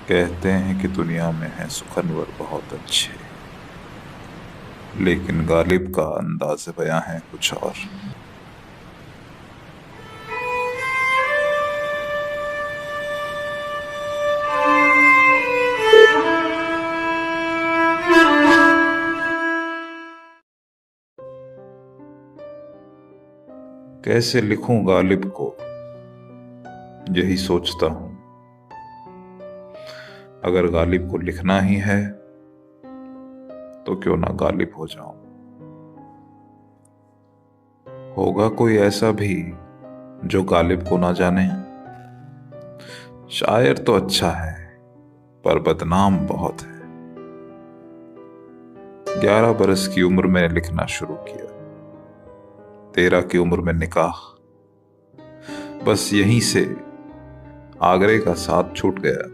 कहते हैं कि दुनिया में है सुखनवर बहुत अच्छे, लेकिन गालिब का अंदाज़ बयां है कुछ और। कैसे लिखूं गालिब को, यही सोचता हूं। अगर गालिब को लिखना ही है तो क्यों ना गालिब हो जाऊं। होगा कोई ऐसा भी जो गालिब को ना जाने। शायर तो अच्छा है पर बदनाम बहुत है। 11 बरस की उम्र में लिखना शुरू किया, 13 की उम्र में निकाह। बस यहीं से आगरे का साथ छूट गया।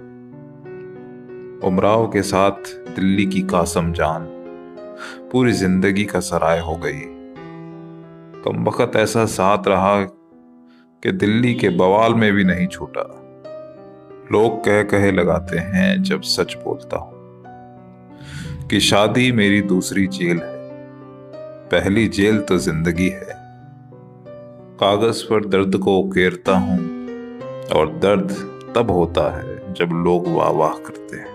उमराव के साथ दिल्ली की कासम जान पूरी जिंदगी का सराय हो गई। कमबख्त ऐसा साथ रहा कि दिल्ली के बवाल में भी नहीं छूटा। लोग कह कहे लगाते हैं जब सच बोलता हूं कि शादी मेरी दूसरी जेल है, पहली जेल तो जिंदगी है। कागज पर दर्द को उकेरता हूं और दर्द तब होता है जब लोग वाह वाह करते हैं।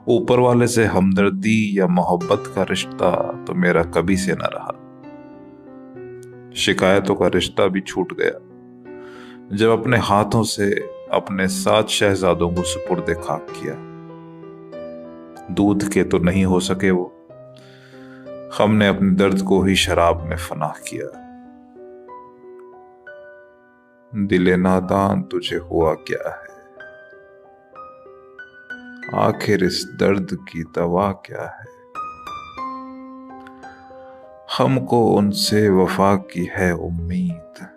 ऊपर वाले से हमदर्दी या मोहब्बत का रिश्ता तो मेरा कभी से न रहा। शिकायतों का रिश्ता भी छूट गया जब अपने हाथों से अपने 7 शहजादों को सुपुर्द खाक किया। दूध के तो नहीं हो सके वो, हमने अपने दर्द को ही शराब में फना किया। दिले नादान तुझे हुआ क्या है, आखिर इस दर्द की दवा क्या है। हमको उनसे वफा की है उम्मीद,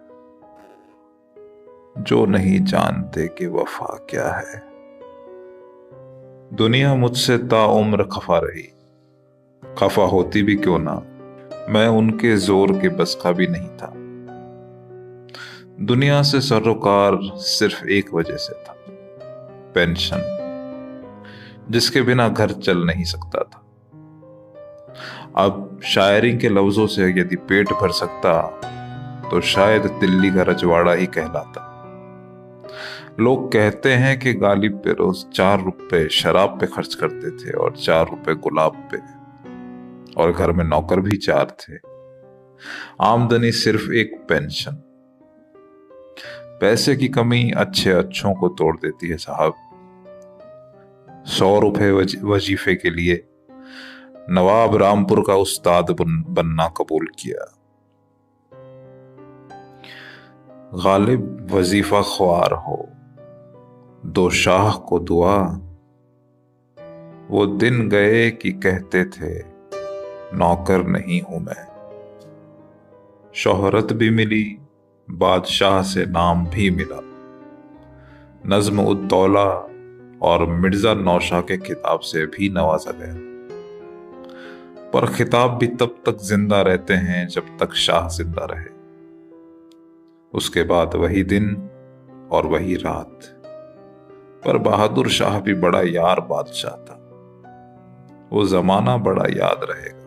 जो नहीं जानते कि वफा क्या है। दुनिया मुझसे ताउम्र खफा रही, खफा होती भी क्यों ना, मैं उनके जोर के बस का भी नहीं था। दुनिया से सरोकार सिर्फ एक वजह से था, पेंशन, जिसके बिना घर चल नहीं सकता था। अब शायरी के लफ्जों से यदि पेट भर सकता तो शायद दिल्ली का रजवाड़ा ही कहलाता। लोग कहते हैं कि गालिब पे रोज 4 रुपए शराब पे खर्च करते थे और 4 रुपए गुलाब पे, और घर में नौकर भी 4 थे। आमदनी सिर्फ एक पेंशन। पैसे की कमी अच्छे अच्छों को तोड़ देती है साहब। 100 रुपए वजीफे के लिए नवाब रामपुर का उस्ताद बनना कबूल किया। गालिब वजीफा ख्वार हो, दो शाह को दुआ। वो दिन गए कि कहते थे नौकर नहीं हूं मैं। शोहरत भी मिली, बादशाह से नाम भी मिला। नज्म उद्दौला और मिर्जा नौशाह के खिताब से भी नवाजा गया। पर खिताब भी तब तक जिंदा रहते हैं जब तक शाह जिंदा रहे। उसके बाद वही दिन और वही रात। पर बहादुर शाह भी बड़ा यार बादशाह था, वो जमाना बड़ा याद रहेगा।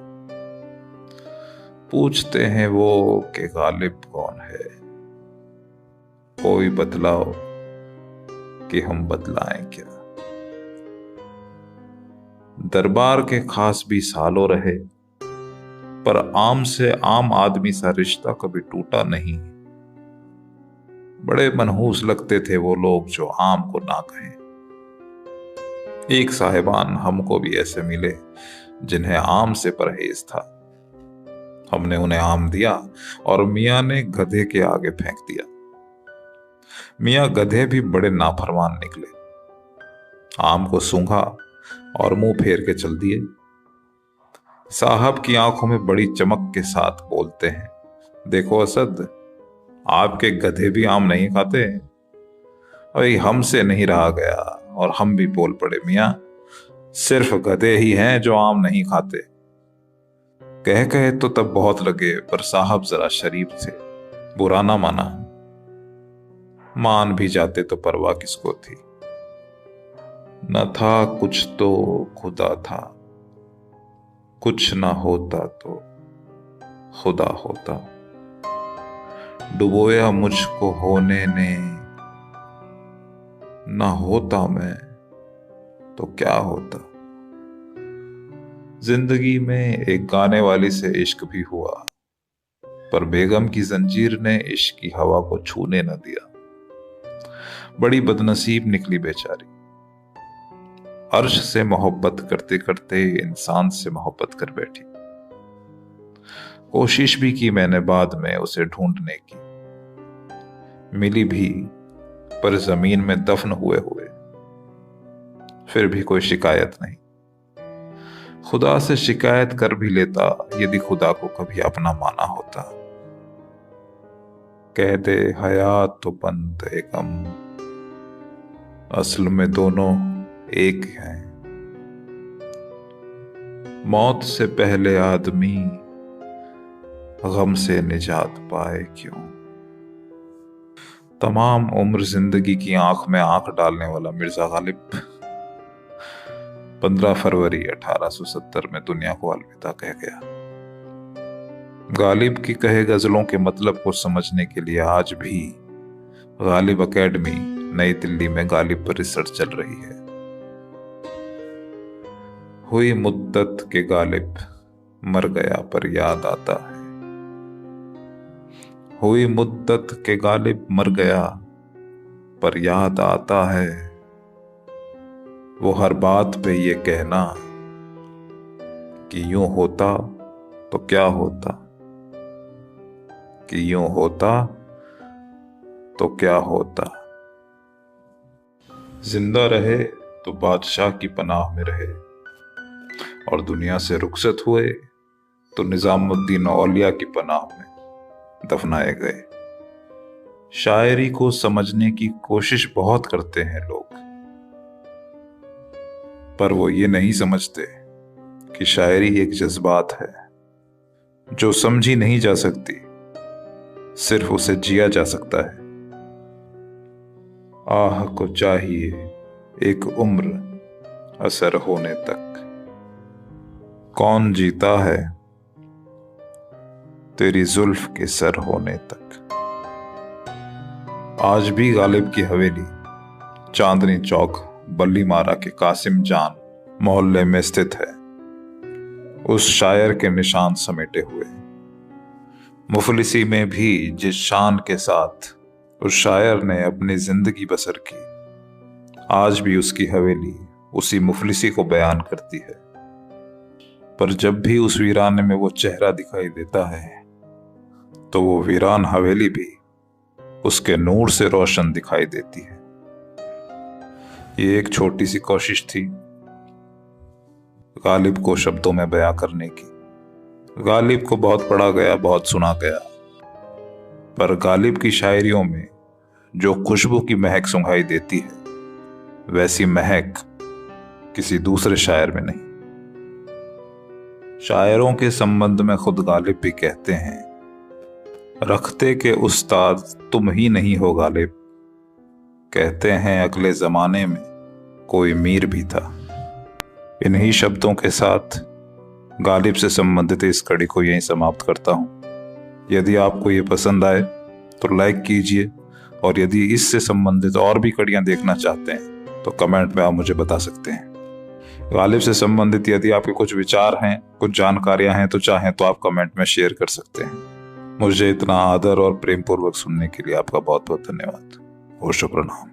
पूछते हैं वो कि गालिब कौन है, कोई बतलाओ कि हम बतलाएं क्या। दरबार के खास भी सालों रहे, पर आम से आम आदमी सा रिश्ता कभी टूटा नहीं। बड़े मनहूस लगते थे वो लोग जो आम को ना कहें। एक साहिबान हमको भी ऐसे मिले जिन्हें आम से परहेज था। हमने उन्हें आम दिया और मियाँ ने गधे के आगे फेंक दिया। मियाँ गधे भी बड़े नाफरमान निकले, आम को सूंघा और मुंह फेर के चल दिए। साहब की आंखों में बड़ी चमक के साथ बोलते हैं, देखो असद, आपके गधे भी आम नहीं खाते। अरे हमसे नहीं रहा गया और हम भी बोल पड़े, मियाँ सिर्फ गधे ही हैं जो आम नहीं खाते। कह कहे तो तब बहुत लगे, पर साहब जरा शरीफ थे, बुरा ना माना। मान भी जाते तो परवाह किसको थी। न था कुछ तो खुदा था, कुछ न होता तो खुदा होता। डुबोया मुझको होने ने, न होता मैं तो क्या होता। जिंदगी में एक गाने वाली से इश्क भी हुआ, पर बेगम की जंजीर ने इश्क की हवा को छूने न दिया। बड़ी बदनसीब निकली बेचारी, अर्श से मोहब्बत करते करते इंसान से मोहब्बत कर बैठी। कोशिश भी की मैंने बाद में उसे ढूंढने की, मिली भी पर जमीन में दफन हुए हुए। फिर भी कोई शिकायत नहीं। खुदा से शिकायत कर भी लेता यदि खुदा को कभी अपना माना होता। कहते हयात तो बनते गम, असल में दोनों एक हैं। मौत से पहले आदमी गम से निजात पाए क्यों। तमाम उम्र जिंदगी की आंख में आंख डालने वाला मिर्जा गालिब 15 फरवरी 1870 में दुनिया को अलविदा कह गया। गालिब की कहे गजलों के मतलब को समझने के लिए आज भी गालिब एकेडमी नई दिल्ली में गालिब पर रिसर्च चल रही है। हुई मुद्दत के गालिब मर गया पर याद आता है। हुई मुद्दत के गालिब मर गया पर याद आता है। वो हर बात पे ये कहना कि यूं होता तो क्या होता, कि यूं होता तो क्या होता। जिंदा रहे तो बादशाह की पनाह में रहे, और दुनिया से रुखसत हुए तो निजामुद्दीन औलिया की पनाह में दफनाए गए। शायरी को समझने की कोशिश बहुत करते हैं लोग, पर वो ये नहीं समझते कि शायरी एक जज्बात है जो समझी नहीं जा सकती, सिर्फ उसे जिया जा सकता है। आह को चाहिए एक उम्र असर होने तक, कौन जीता है तेरी जुल्फ के सर होने तक। आज भी गालिब की हवेली चांदनी चौक बल्ली मारा के कासिम जान मोहल्ले में स्थित है, उस शायर के निशान समेटे हुए। मुफलिसी में भी जिस शान के साथ उस शायर ने अपनी जिंदगी बसर की, आज भी उसकी हवेली उसी मुफलिसी को बयान करती है। पर जब भी उस वीराने में वो चेहरा दिखाई देता है तो वो वीरान हवेली भी उसके नूर से रोशन दिखाई देती है। ये एक छोटी सी कोशिश थी गालिब को शब्दों में बयां करने की। गालिब को बहुत पढ़ा गया, बहुत सुना गया, पर गालिब की शायरियों में जो खुशबू की महक सुंघाई देती है, वैसी महक किसी दूसरे शायर में नहीं। शायरों के संबंध में खुद गालिब भी कहते हैं, रखते के उस्ताद तुम ही नहीं हो गालिब, कहते हैं अगले जमाने में कोई मीर भी था। इन्हीं शब्दों के साथ गालिब से संबंधित इस कड़ी को यहीं समाप्त करता हूँ। यदि आपको ये पसंद आए तो लाइक कीजिए, और यदि इससे संबंधित और भी कड़ियाँ देखना चाहते हैं तो कमेंट में आप मुझे बता सकते हैं। गालिब से संबंधित यदि आपके कुछ विचार हैं, कुछ जानकारियां हैं, तो चाहें तो आप कमेंट में शेयर कर सकते हैं। मुझे इतना आदर और प्रेम पूर्वक सुनने के लिए आपका बहुत बहुत धन्यवाद। ओशो प्रणाम।